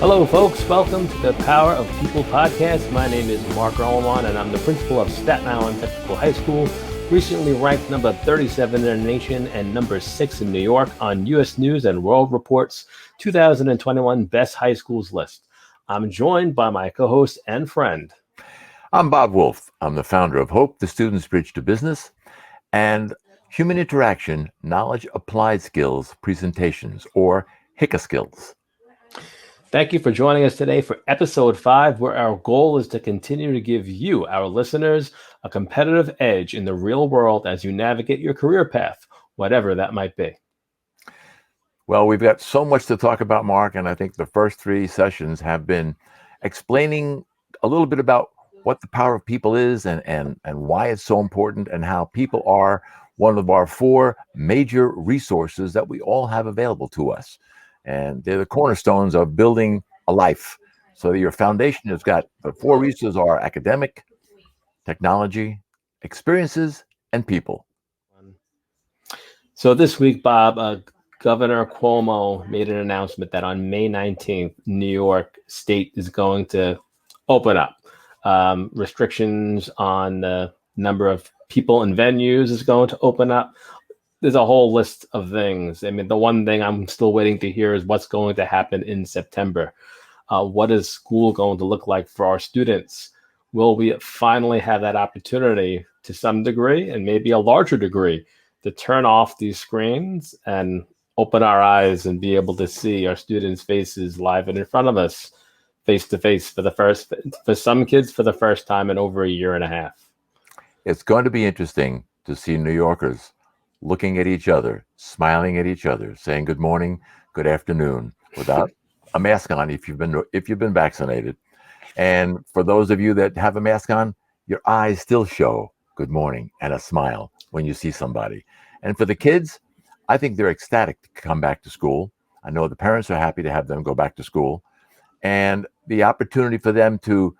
Hello, folks. Welcome to the Power of People podcast. My name is Mark Erlenwein, and I'm the principal of Staten Island Technical High School, recently ranked number 37 in the nation and number 6 in New York on U.S. News and World Report's 2021 Best High Schools list. I'm joined by my co-host and friend. I'm Bob Wolf. I'm the founder of Hope, the Student's Bridge to Business, and Human Interaction, Knowledge Applied Skills Presentations, or HIKA skills. Thank you for joining us today for episode 5, where our goal is to continue to give you, our listeners, a competitive edge in the real world as you navigate your career path, whatever that might be. Well, we've got so much to talk about, Mark, and I think the first 3 sessions have been explaining a little bit about what the power of people is and why it's so important, and how people are one of our 4 major resources that we all have available to us. And they're the cornerstones of building a life. So your foundation has got the 4 resources are academic, technology, experiences, and people. So this week, Bob, Governor Cuomo made an announcement that on May 19th, New York State is going to open up. Restrictions on the number of people in venues is going to open up. There's a whole list of things. I mean, the one thing I'm still waiting to hear is what's going to happen in September. What is school going to look like for our students? Will we finally have that opportunity to some degree, and maybe a larger degree, to turn off these screens and open our eyes and be able to see our students' faces live and in front of us, face to face, for some kids for the first time in over a year and a half? It's going to be interesting to see New Yorkers looking at each other, smiling at each other, saying good morning, good afternoon, without a mask on if you've been vaccinated. And for those of you that have a mask on, your eyes still show good morning and a smile when you see somebody. And for the kids, I think they're ecstatic to come back to school. I know the parents are happy to have them go back to school. And the opportunity for them to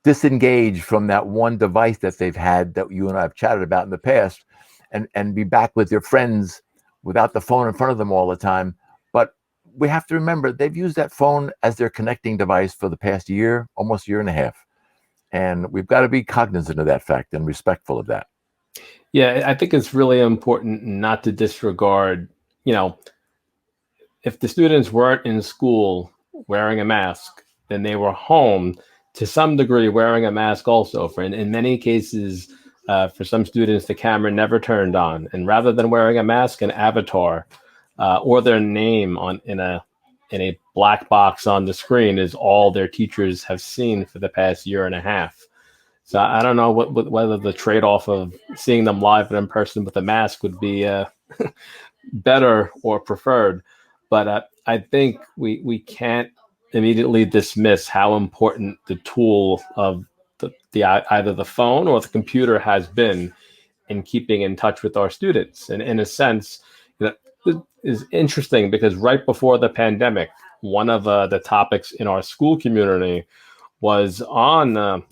disengage from that one device that they've had, that you and I have chatted about in the past, and be back with their friends without the phone in front of them all the time. But we have to remember, they've used that phone as their connecting device for the past year, almost year and a half. And we've got to be cognizant of that fact and respectful of that. Yeah, I think it's really important not to disregard, if the students weren't in school wearing a mask, then they were home to some degree wearing a mask also. In many cases, for some students, the camera never turned on, and rather than wearing a mask, an avatar or their name in a black box on the screen is all their teachers have seen for the past year and a half. So I don't know whether the trade-off of seeing them live and in person with a mask would be better or preferred, but I think we can't immediately dismiss how important the tool of the either the phone or the computer has been in keeping in touch with our students. And in a sense, it is interesting because right before the pandemic, one of the topics in our school community was on,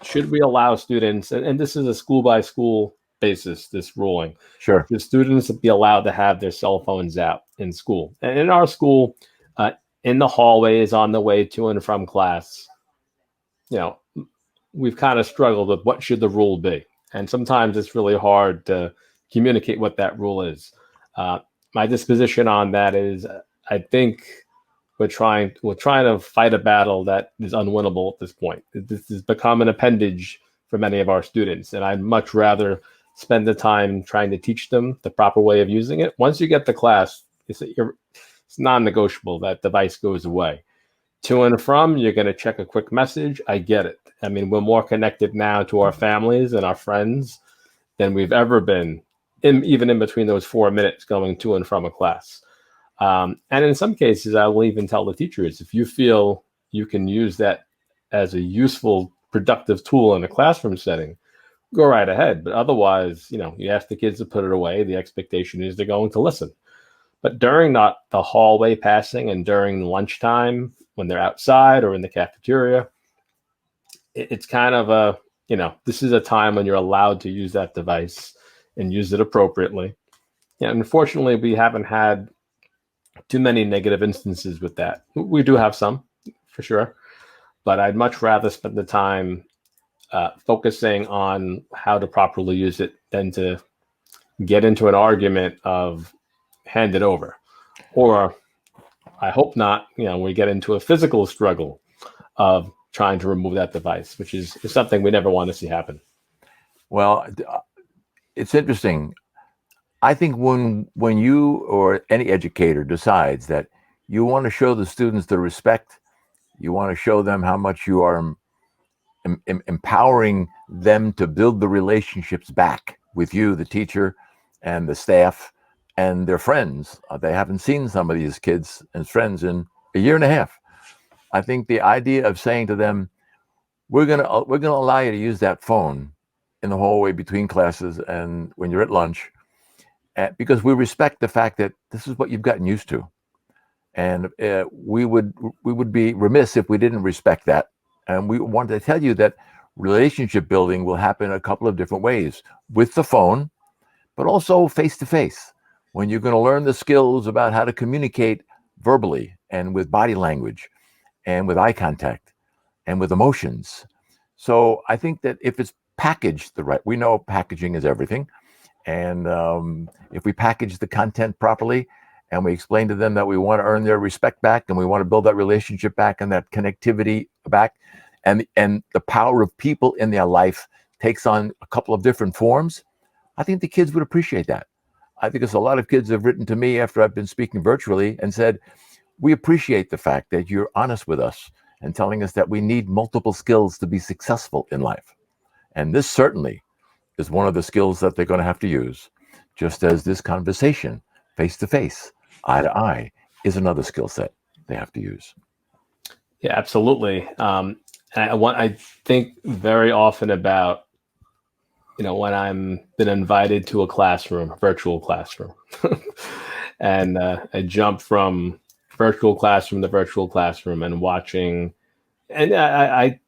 should we allow students, and this is a school by school basis, this ruling, Sure. the students be allowed to have their cell phones out in school. And in our school, in the hallways on the way to and from class, we've kind of struggled with what should the rule be. And sometimes it's really hard to communicate what that rule is. My disposition on that is, I think we're trying to fight a battle that is unwinnable at this point. This has become an appendage for many of our students, and I'd much rather spend the time trying to teach them the proper way of using it. Once you get to class, it's non-negotiable. That device goes away. To and from, you're going to check a quick message. I get it. I mean, we're more connected now to our families and our friends than we've ever been, even in between those 4 minutes going to and from a class. And in some cases, I will even tell the teachers, if you feel you can use that as a useful, productive tool in a classroom setting, go right ahead. But otherwise, you ask the kids to put it away. The expectation is they're going to listen. But during the hallway passing and during lunchtime, when they're outside or in the cafeteria, it's kind of this is a time when you're allowed to use that device and use it appropriately. Yeah, unfortunately, we haven't had too many negative instances with that. We do have some, for sure, but I'd much rather spend the time focusing on how to properly use it than to get into an argument of hand it over. Or I hope not, we get into a physical struggle of trying to remove that device, which is something we never want to see happen. Well, it's interesting. I think when you or any educator decides that you want to show the students the respect, you want to show them how much you are empowering them to build the relationships back with you, the teacher, and the staff, and their friends. They haven't seen some of these kids and friends in a year and a half. I think the idea of saying to them, we're gonna allow you to use that phone in the hallway between classes and when you're at lunch, because we respect the fact that this is what you've gotten used to, and we would be remiss if we didn't respect that. And we want to tell you that relationship building will happen a couple of different ways, with the phone, but also face to face, when you're going to learn the skills about how to communicate verbally and with body language and with eye contact and with emotions. So I think that if it's packaged the right, we know packaging is everything. And if we package the content properly and we explain to them that we want to earn their respect back and we want to build that relationship back and that connectivity back, and the power of people in their life takes on a couple of different forms, I think the kids would appreciate that. I think there's a lot of kids have written to me after I've been speaking virtually and said, we appreciate the fact that you're honest with us and telling us that we need multiple skills to be successful in life. And this certainly is one of the skills that they're going to have to use, just as this conversation, face to face, eye to eye, is another skill set they have to use. Yeah, absolutely. I think very often about, when I'm been invited to a classroom, virtual classroom, and I jump from virtual classroom to virtual classroom and watching, and I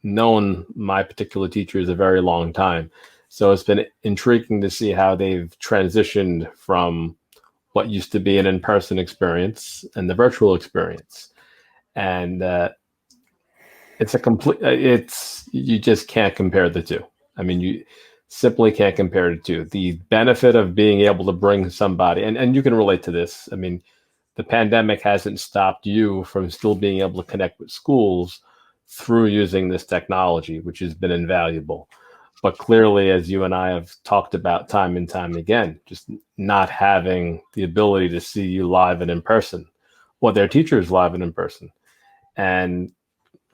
known my particular teachers a very long time. So it's been intriguing to see how they've transitioned from what used to be an in-person experience and the virtual experience. And you just can't compare the two. I mean, you simply can't compare the two. The benefit of being able to bring somebody, and you can relate to this. I mean, the pandemic hasn't stopped you from still being able to connect with schools through using this technology, which has been invaluable. But clearly, as you and I have talked about time and time again, just not having the ability to see you live and in person, or their teachers live and in person, and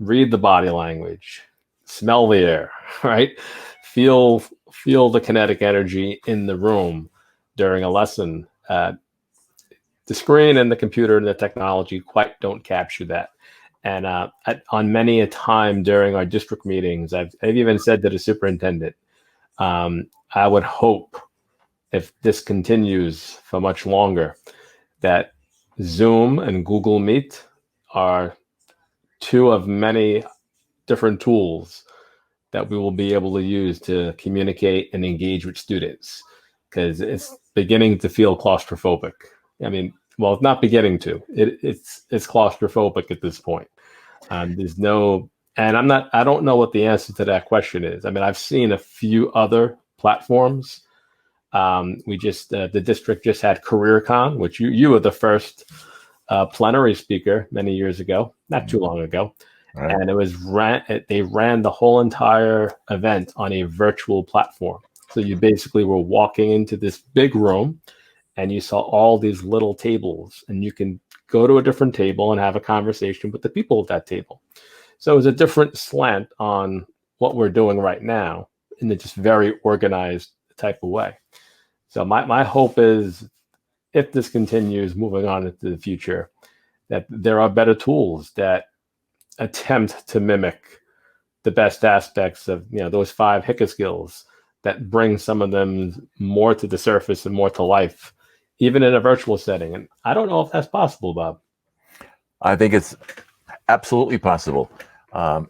read the body language, smell the air, right? Feel the kinetic energy in the room during a lesson. The screen and the computer and the technology quite don't capture that. And on many a time during our district meetings, I've even said to the superintendent, I would hope, if this continues for much longer, that Zoom and Google Meet are two of many different tools that we will be able to use to communicate and engage with students, because it's beginning to feel claustrophobic. I mean, well, it's not beginning to. It's claustrophobic at this point. There's no, and I don't know what the answer to that question is. I mean, I've seen a few other platforms. The district just had CareerCon, which you were the first plenary speaker many years ago, not too long ago. Right. And they ran the whole entire event on a virtual platform. So you basically were walking into this big room and you saw all these little tables, and you can go to a different table and have a conversation with the people at that table. So it was a different slant on what we're doing right now in a just very organized type of way. So my hope is, if this continues moving on into the future, that there are better tools that attempt to mimic the best aspects of those 5 HIKA skills, that bring some of them more to the surface and more to life, even in a virtual setting. And I don't know if that's possible, Bob. I think it's absolutely possible.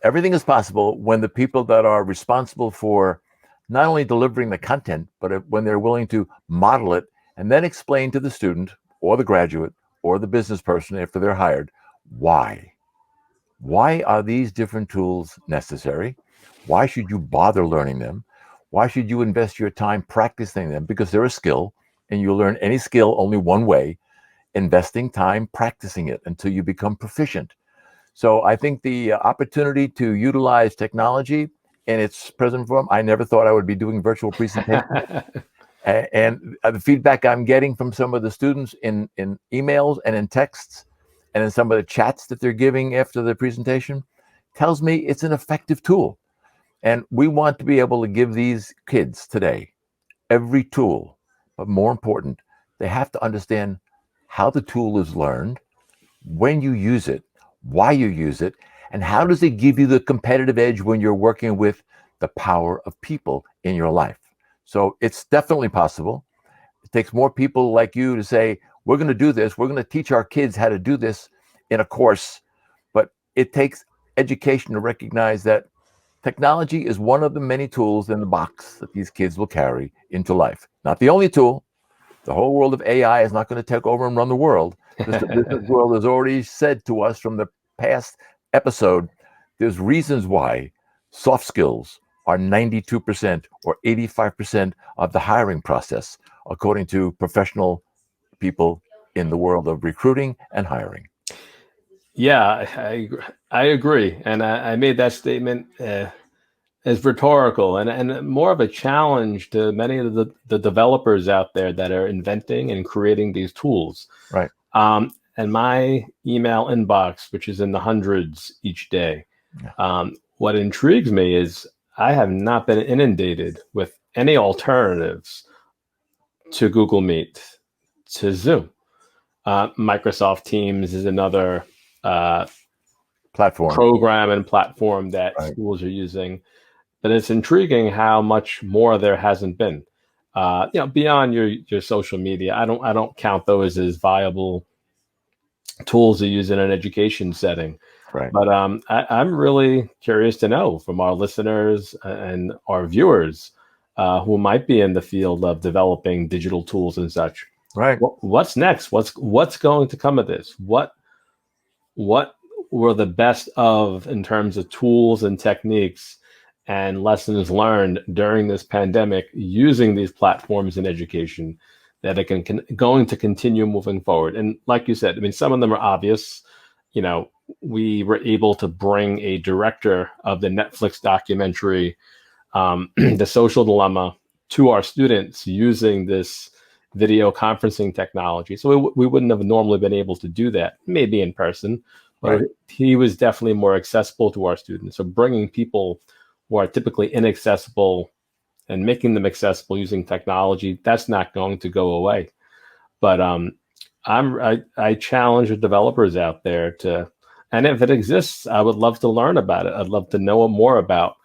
Everything is possible when the people that are responsible for not only delivering the content, but when they're willing to model it and then explain to the student or the graduate or the business person after they're hired, why? Why are these different tools necessary? Why should you bother learning them? Why should you invest your time practicing them? Because they're a skill, and you learn any skill only one way, investing time practicing it until you become proficient. So I think the opportunity to utilize technology in its present form, I never thought I would be doing virtual presentations. And the feedback I'm getting from some of the students in emails and in texts and in some of the chats that they're giving after the presentation tells me it's an effective tool. And we want to be able to give these kids today every tool, but more important, they have to understand how the tool is learned, when you use it, why you use it, and how does it give you the competitive edge when you're working with the power of people in your life. So it's definitely possible. It takes more people like you to say, we're going to do this. We're going to teach our kids how to do this in a course. But it takes education to recognize that technology is one of the many tools in the box that these kids will carry into life. Not the only tool. The whole world of AI is not going to take over and run the world. Because the business world has already said to us from the past episode, there's reasons why soft skills are 92% or 85% of the hiring process, according to professional people in the world of recruiting and hiring. Yeah, I agree, and I made that statement as rhetorical and more of a challenge to many of the developers out there that are inventing and creating these tools. Right. And my email inbox, which is in the hundreds each day, what intrigues me is I have not been inundated with any alternatives to Google Meet, to Zoom. Microsoft Teams is another program and platform that Right. schools are using. But it's intriguing how much more there hasn't been. Beyond your social media, I don't count those as viable tools to use in an education setting. Right. But I'm really curious to know from our listeners and our viewers who might be in the field of developing digital tools and such. Right. What's next? What's going to come of this? What were the best of in terms of tools and techniques and lessons learned during this pandemic using these platforms in education that it going to continue moving forward? And like you said, I mean, some of them are obvious. We were able to bring a director of the Netflix documentary, The Social Dilemma, to our students using this video conferencing technology. So we wouldn't have normally been able to do that, maybe in person, but right. He was definitely more accessible to our students. So bringing people who are typically inaccessible and making them accessible using technology, that's not going to go away. But I challenge the developers out there to, and if it exists, I would love to learn about it. I'd love to know more about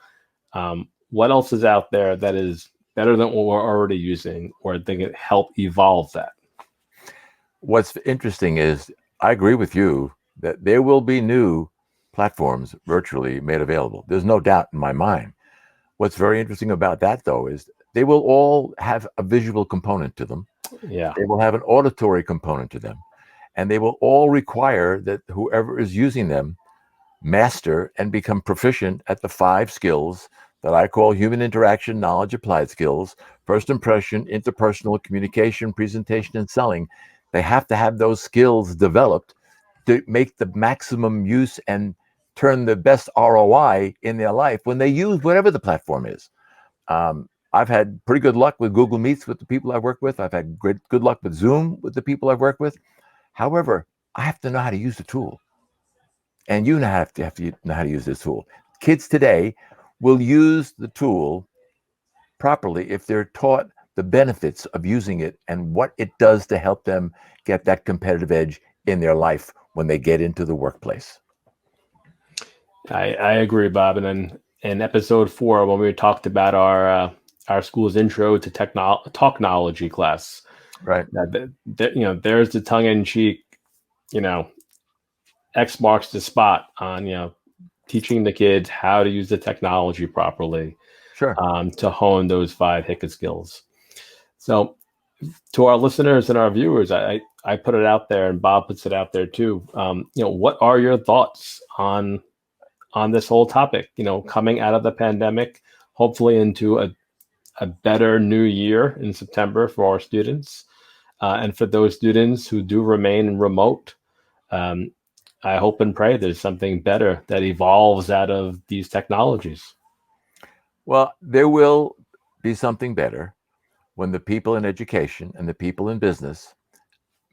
what else is out there that is better than what we're already using, or they can help evolve that. What's interesting is I agree with you that there will be new platforms virtually made available. There's no doubt in my mind. What's very interesting about that, though, is they will all have a visual component to them. Yeah. They will have an auditory component to them. And they will all require that whoever is using them master and become proficient at the 5 skills that I call human interaction, knowledge, applied skills: first impression, interpersonal communication, presentation, and selling. They have to have those skills developed to make the maximum use and turn the best ROI in their life when they use whatever the platform is. I've had pretty good luck with Google Meets with the people I've worked with. I've had good luck with Zoom with the people I've worked with. However, I have to know how to use the tool. And you have to know how to use this tool. Kids today will use the tool properly if they're taught the benefits of using it and what it does to help them get that competitive edge in their life when they get into the workplace. I agree, Bob. And then in episode 4, when we talked about our school's intro to technology class, right? There's the tongue-in-cheek, X marks the spot on teaching the kids how to use the technology properly. Sure. To hone those 5 HIKA skills. So, to our listeners and our viewers, I I put it out there, and Bob puts it out there too. What are your thoughts on this whole topic? Coming out of the pandemic, hopefully into a better new year in September for our students, and for those students who do remain remote. I hope and pray there's something better that evolves out of these technologies. Well, there will be something better when the people in education and the people in business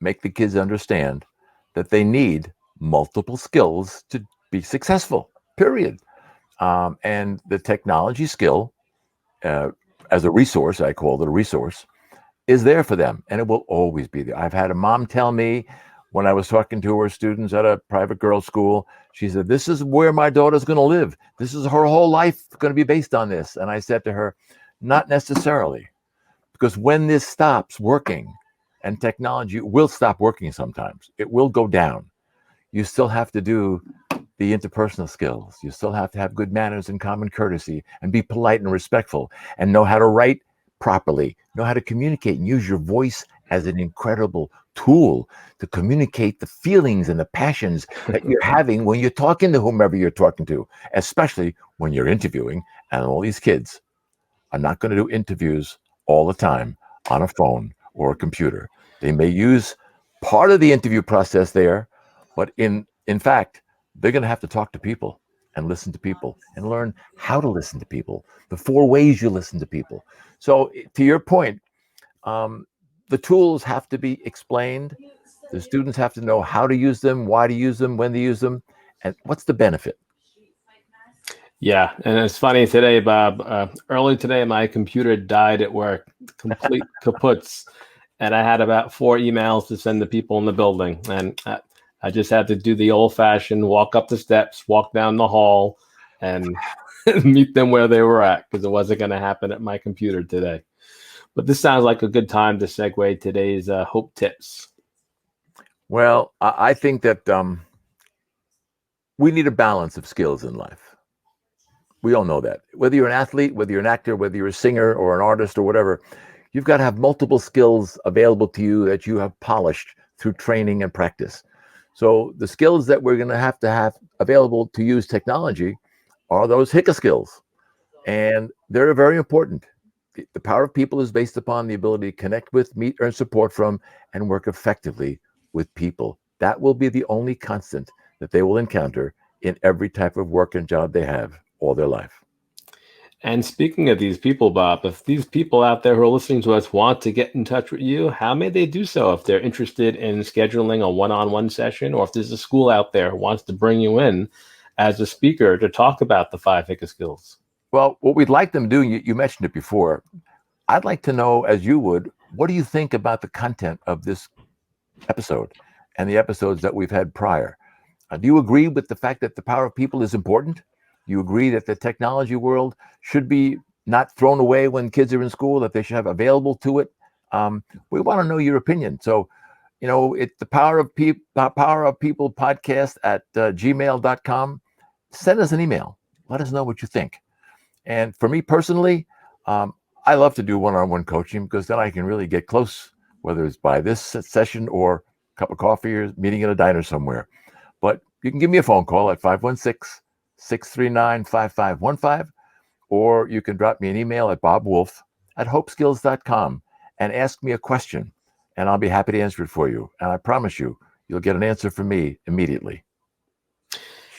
make the kids understand that they need multiple skills to be successful, period. And the technology skill, as a resource, I call it a resource, is there for them, and it will always be there. I've had a mom tell me, when I was talking to her students at a private girls' school, she said, "This is where my daughter's going to live. This is her whole life going to be based on this." And I said to her, not necessarily, because when this stops working, and technology will stop working sometimes, it will go down. You still have to do the interpersonal skills. You still have to have good manners and common courtesy and be polite and respectful and know how to write properly, know how to communicate and use your voice as an incredible tool to communicate the feelings and the passions that you're having when you're talking to whomever you're talking to, especially when you're interviewing. And all these kids are not going to do interviews all the time on a phone or a computer. They may use part of the interview process there, but in fact, they're going to have to talk to people and listen to people and learn how to listen to people, the 4 ways you listen to people. So to your point, the tools have to be explained. The students have to know how to use them, why to use them, when to use them, and what's the benefit. Yeah, and it's funny today, Bob. Early today, my computer died at work, complete kaputs, and I had about 4 emails to send to people in the building, and I just had to do the old-fashioned walk up the steps, walk down the hall, and meet them where they were at, because it wasn't going to happen at my computer today. But this sounds like a good time to segue today's Hope Tips. Well, I think that we need a balance of skills in life. We all know that. Whether you're an athlete, whether you're an actor, whether you're a singer or an artist or whatever, you've got to have multiple skills available to you that you have polished through training and practice. So the skills that we're going to have available to use technology are those HIKA skills. And they're very important. The power of people is based upon the ability to connect with, meet, earn support from, and work effectively with people. That will be the only constant that they will encounter in every type of work and job they have all their life. And speaking of these people, Bob, if these people out there who are listening to us want to get in touch with you, how may they do so if they're interested in scheduling a one-on-one session, or if there's a school out there who wants to bring you in as a speaker to talk about the 5 HIKA skills? Well, what we'd like them to do, you mentioned it before, I'd like to know, as you would, what do you think about the content of this episode and the episodes that we've had prior? Do you agree with the fact that the power of people is important? Do you agree that the technology world should be not thrown away when kids are in school, that they should have available to it? We want to know your opinion. So, it's the Power of People podcast at gmail.com. Send us an email. Let us know what you think. And for me personally, I love to do one-on-one coaching, because then I can really get close, whether it's by this session or a cup of coffee or meeting at a diner somewhere. But you can give me a phone call at 516-639-5515, or you can drop me an email at bobwolf@hopeskills.com and ask me a question, and I'll be happy to answer it for you. And I promise you, you'll get an answer from me immediately.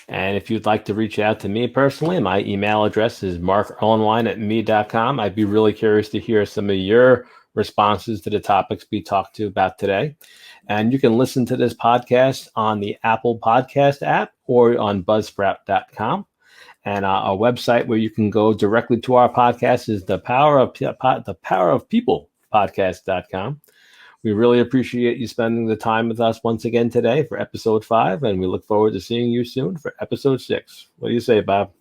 And if you'd like to reach out to me personally, my email address is markerlenwein@me.com. I'd be really curious to hear some of your responses to the topics we talked about today. And you can listen to this podcast on the Apple Podcast app or on buzzsprout.com. And our website where you can go directly to our podcast is the Power of People podcast.com. We really appreciate you spending the time with us once again today for episode 5, and we look forward to seeing you soon for episode 6. What do you say, Bob?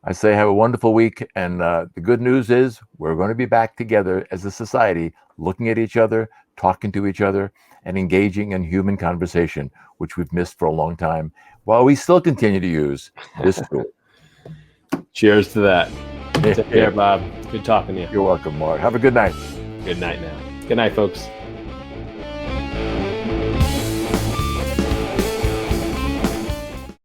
I say have a wonderful week, and the good news is we're going to be back together as a society, looking at each other, talking to each other, and engaging in human conversation, which we've missed for a long time, while we still continue to use this tool. Cheers to that. Take care, Bob. Good talking to you. You're welcome, Mark. Have a good night. Good night now. Good night, folks.